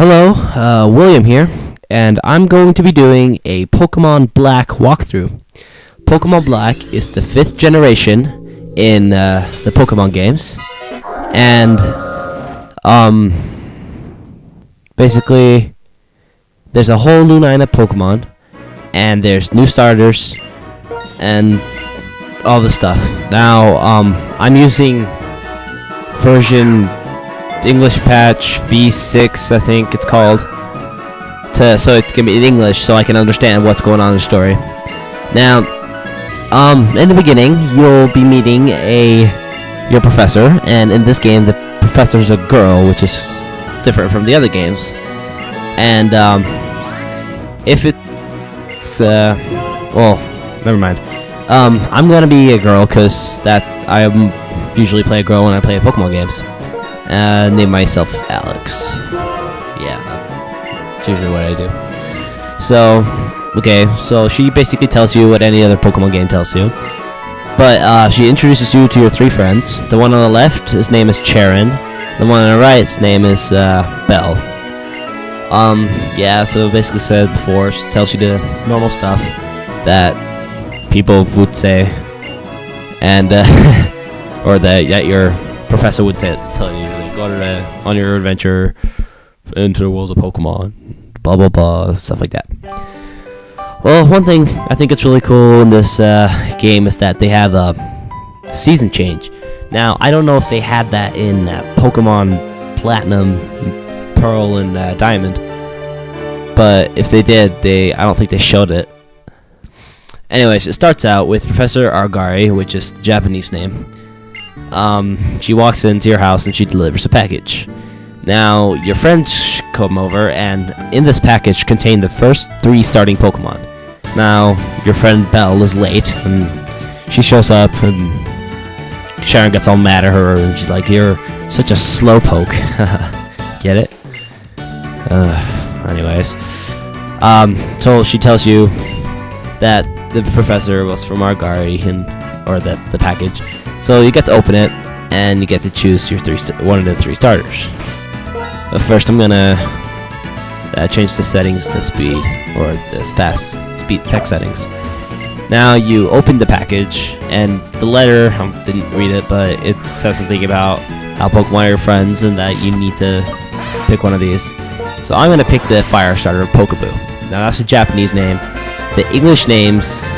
Hello, William here, and I'm going to be doing a Pokemon Black walkthrough. Pokemon Black is the 5th generation in the Pokemon games, and basically there's a whole new line of Pokemon, and there's new starters, and all this stuff. Now, I'm using version English patch V6, I think it's called, so it's gonna be in English, so I can understand what's going on in the story. Now, in the beginning, you'll be meeting your professor, and in this game, the professor's a girl, which is different from the other games. And if it's well, never mind. I'm gonna be a girl because I usually play a girl when I play Pokemon games. Name myself Alex. Yeah, that's usually what I do. So, okay, so she basically tells you what any other Pokemon game tells you. But she introduces you to your 3 friends. The one on the left, his name is Charon. The one on the right, his name is Belle. Yeah, so basically said before, she tells you the normal stuff that people would say, and or that your professor would tell you. Go on your adventure into the world of Pokemon, blah blah blah, stuff like that. Well, one thing I think it's really cool in this game is that they have a season change. Now, I don't know if they had that in Pokemon Platinum, Pearl, and Diamond, but if they did, I don't think they showed it. Anyways, it starts out with Professor Argari, which is the Japanese name. She walks into your house and she delivers a package. Now, your friends come over, and in this package contain the first 3 starting Pokemon. Now, your friend Belle is late, and she shows up, and Sharon gets all mad at her, and she's like, "You're such a slowpoke." Get it? Anyways. So she tells you that the professor was from Argari, or the package. So you get to open it, and you get to choose your one of the 3 starters. But first, I'm gonna change the settings to speed, or the fast speed text settings. Now you open the package, and the letter, I didn't read it, but it says something about how Pokemon are your friends, and that you need to pick one of these. So I'm gonna pick the fire starter, Pokeboo. Now that's a Japanese name. The English names,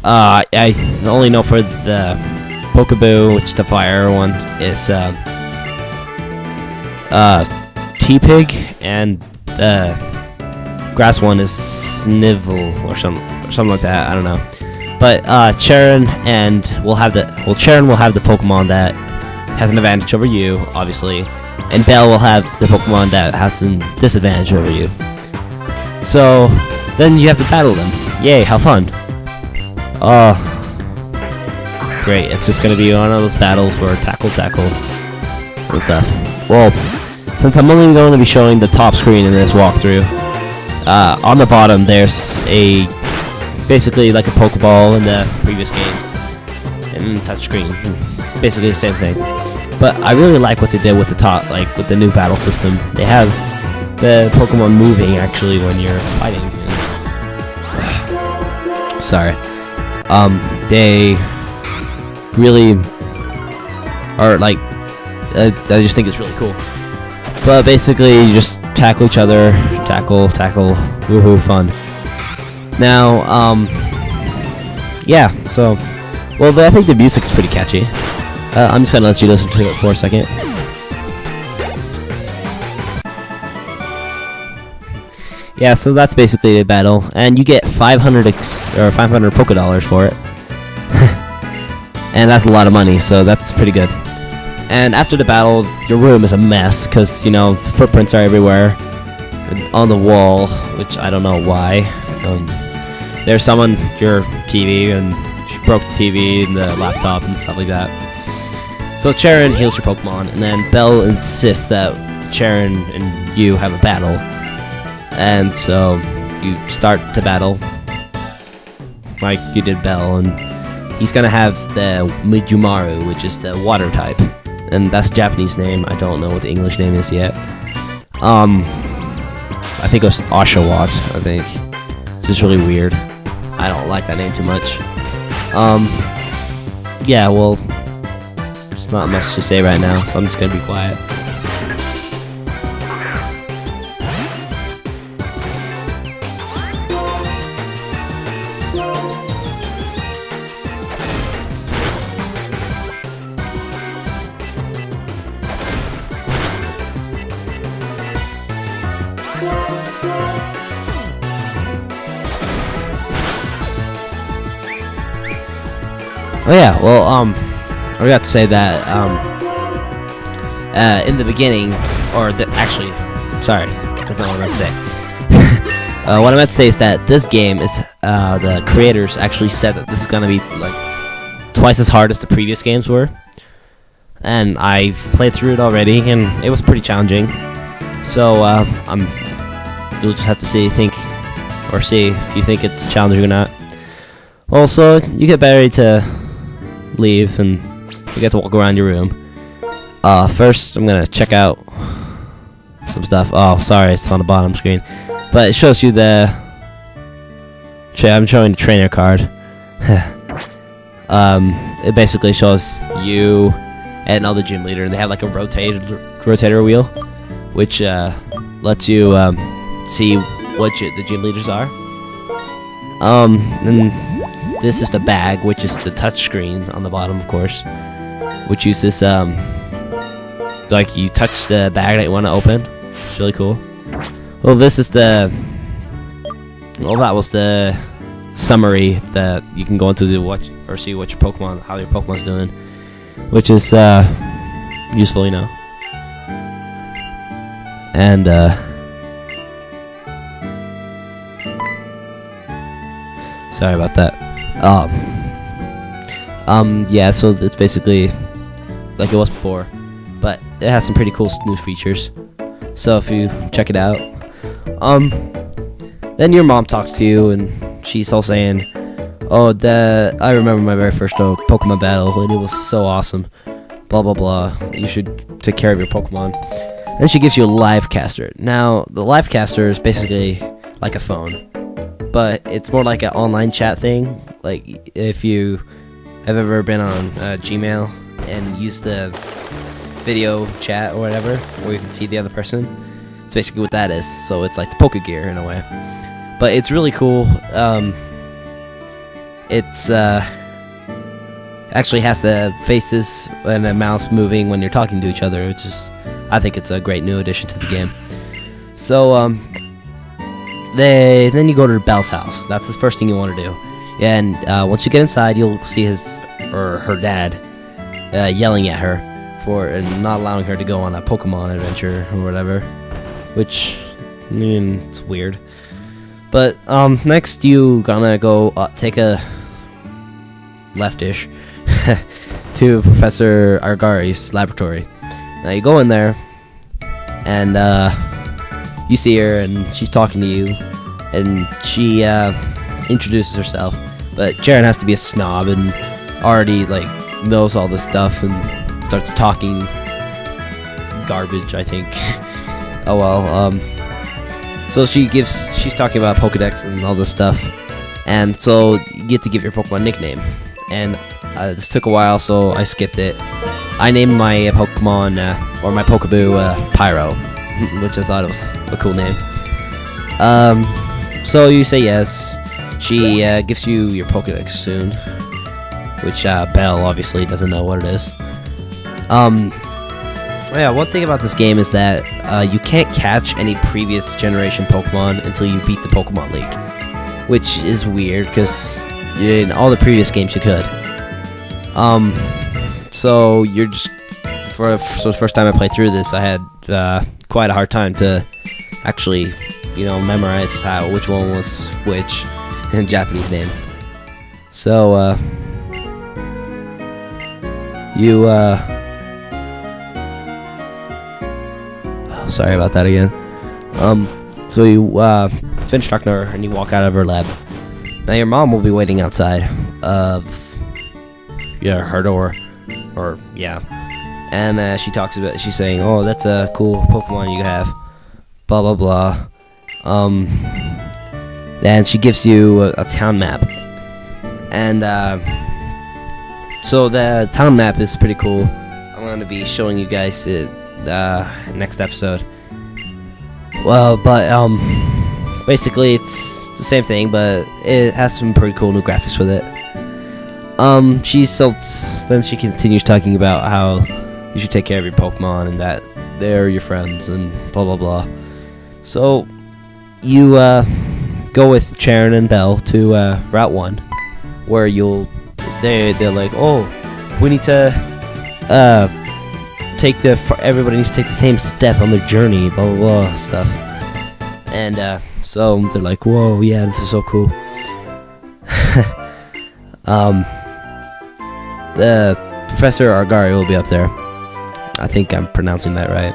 I only know for the Pokeboo, which is the fire one, is T-Pig, and the grass one is Snivel or something like that. I don't know. But Charon will have the Pokemon that has an advantage over you, obviously, and Belle will have the Pokemon that has a disadvantage over you. So then you have to battle them. Yay, how fun! Great, it's just gonna be one of those battles where tackle and stuff. Well, since I'm only going to be showing the top screen in this walkthrough, on the bottom there's basically like a Pokeball in the previous games, and touchscreen. It's basically the same thing. But I really like what they did with the top, like with the new battle system. They have the Pokemon moving actually when you're fighting. Sorry. They really are like, I just think it's really cool. But basically, you just tackle each other, tackle, woohoo, fun. Now, yeah, so, well, I think the music's pretty catchy. I'm just gonna let you listen to it for a second. Yeah, so that's basically the battle, and you get 500 Pokédollars for it. And that's a lot of money, so that's pretty good. And after the battle, your room is a mess, because, footprints are everywhere on the wall, which I don't know why. There's someone, your TV, and she broke the TV and the laptop and stuff like that. So Charon heals your Pokemon, and then Belle insists that Charon and you have a battle. And so you start to battle, like you did Belle, and he's gonna have the Mijumaru, which is the water type, and that's a Japanese name. I don't know what the English name is yet. I think it was Oshawott, I think. Just really weird. I don't like that name too much. Yeah, well, there's not much to say right now, so I'm just gonna be quiet. Oh yeah, well, I forgot to say that, in the beginning, actually, sorry, that's not what I meant to say. What I meant to say is that this game is, the creators actually said that this is gonna be, like, twice as hard as the previous games were. And I've played through it already, and it was pretty challenging. So, you'll just have to see if you think it's challenging or not. Also, you get ready to leave and you get to walk around your room. First I'm gonna check out some stuff. Oh, sorry, it's on the bottom screen, but it shows you I'm showing the trainer card. It basically shows you and another gym leader, and they have like a rotator wheel, which lets you see what the gym leaders are. And this is the bag, which is the touch screen on the bottom, of course, which uses like you touch the bag that you want to open. It's really cool. Well, that was the summary that you can go into to watch or see what how your Pokemon's doing, which is useful, you know. And sorry about that. Yeah, so it's basically like it was before, but it has some pretty cool new features. So if you check it out, then your mom talks to you, and she's all saying, "Oh, I remember my very first Pokemon battle, and it was so awesome. Blah blah blah. You should take care of your Pokemon." And she gives you a live caster. Now, the live caster is basically like a phone, but it's more like an online chat thing. Like if you have ever been on Gmail and used the video chat or whatever, where you can see the other person, it's basically what that is. So it's like the Pokegear in a way, but it's really cool. It's actually has the faces and the mouths moving when you're talking to each other, which is, I think it's a great new addition to the game. So then you go to Belle's house. That's the first thing you want to do. And once you get inside, you'll see his or her dad yelling at her for not allowing her to go on a Pokemon adventure or whatever, which it's weird. But next you gonna go take a leftish to Professor Argari's laboratory. Now you go in there, and you see her, and she's talking to you, and she introduces herself. But Jaren has to be a snob and already like knows all this stuff and starts talking garbage, I think. Oh well. So she's talking about Pokedex and all this stuff, and so you get to give your Pokemon a nickname. And this took a while, so I skipped it. I named my Pokemon or my Pokeboo Pyro, which I thought was a cool name. So you say yes. She gives you your Pokedex soon, which Belle obviously doesn't know what it is. Yeah, one thing about this game is that you can't catch any previous generation Pokemon until you beat the Pokemon League, which is weird because in all the previous games you could. So you're just so the first time I played through this, I had quite a hard time to actually, memorize which one was which in Japanese name. So you sorry about that again. So you finish talking to her and you walk out of her lab. Now your mom will be waiting outside of her door, and she's saying, "Oh, that's a cool Pokemon you have. blah blah blah. And she gives you a town map, and so the town map is pretty cool. I'm gonna be showing you guys it next episode. Well, but basically it's the same thing, but it has some pretty cool new graphics with it. Then she continues talking about how you should take care of your Pokemon and that they're your friends and blah blah blah. So you go with Cheren and Belle to Route 1, where they're like, oh, we need to everybody needs to take the same step on their journey, blah blah blah stuff. And so they're like, whoa, yeah, this is so cool. The Professor Argari will be up there. I think I'm pronouncing that right.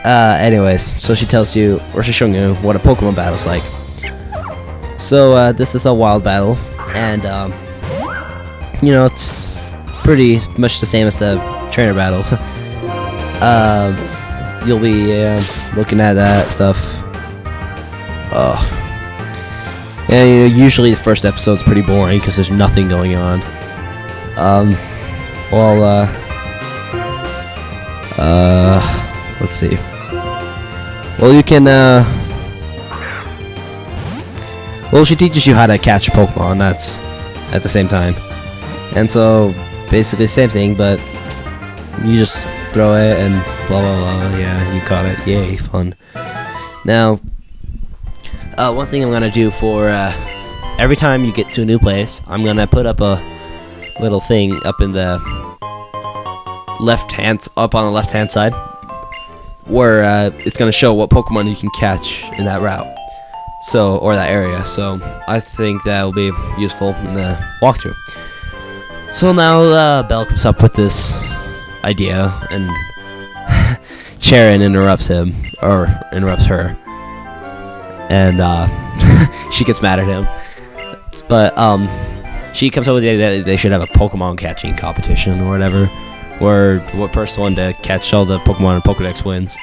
Anyways, so she tells you, or she's showing you what a Pokemon battle's like. So this is a wild battle, and it's pretty much the same as the trainer battle. You'll be looking at that stuff. And usually the first episode's pretty boring because there's nothing going on. Let's see. Well, you can she teaches you how to catch a Pokemon. That's at the same time, and so basically the same thing, but you just throw it and blah blah blah. Yeah, you caught it. Yay, fun. Now, one thing I'm gonna do for every time you get to a new place, I'm gonna put up a little thing up in the up on the left hand side, where it's gonna show what Pokemon you can catch in that route, or that area. So I think that will be useful in the walkthrough. So now Belle comes up with this idea, and Cheren interrupts her, and she gets mad at him. But she comes up with the idea that they should have a Pokemon catching competition or whatever, where what first one to catch all the Pokemon in Pokedex wins.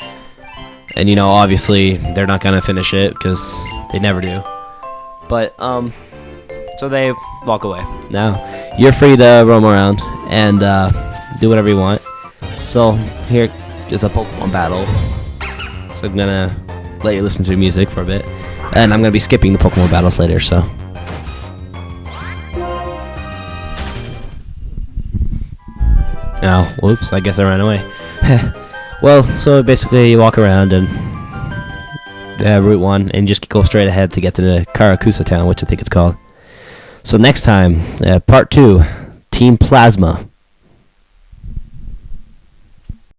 And obviously they're not gonna finish it because they never do. But so they walk away. Now you're free to roam around and do whatever you want. So here is a Pokemon battle. So I'm gonna let you listen to the music for a bit, and I'm gonna be skipping the Pokemon battles later. So. Oh, whoops, I guess I ran away. Well, so basically you walk around and Route 1 and just go straight ahead to get to the Karakusa town, which I think it's called. So next time, Part 2, Team Plasma.